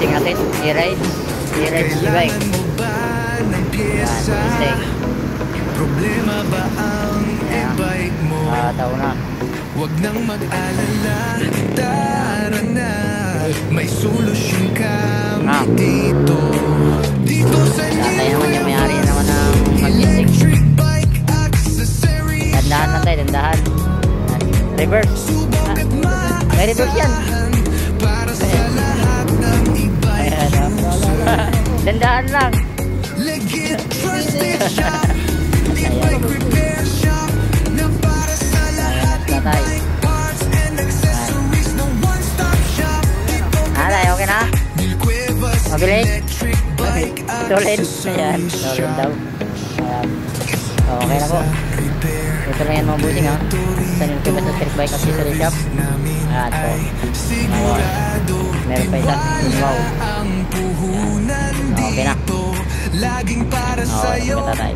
testing natin. I-ride e-bike. Yan, testing. Problema ba ang e-bike mo? Tao na. Huwag nang mag-alala, tara na. May solusyon kami dito. Dito sa tatay naman yung may-ari naman ng mag-testing. Dandahan lang tayo, dandahan. Reverse. May reverse yan. Ayan. Dandahan lang. Ayan. Tatay. Alay, okay na? Mabilis? Tulin. Ayan, tulin daw. Ayan. Okay na po. Ito lang yan mga busing ha. Sa Nilquebus na street bike accessory shop. Ayan po. Ayun. Meron pa isa. Wow. Okay na. Okay na tatay.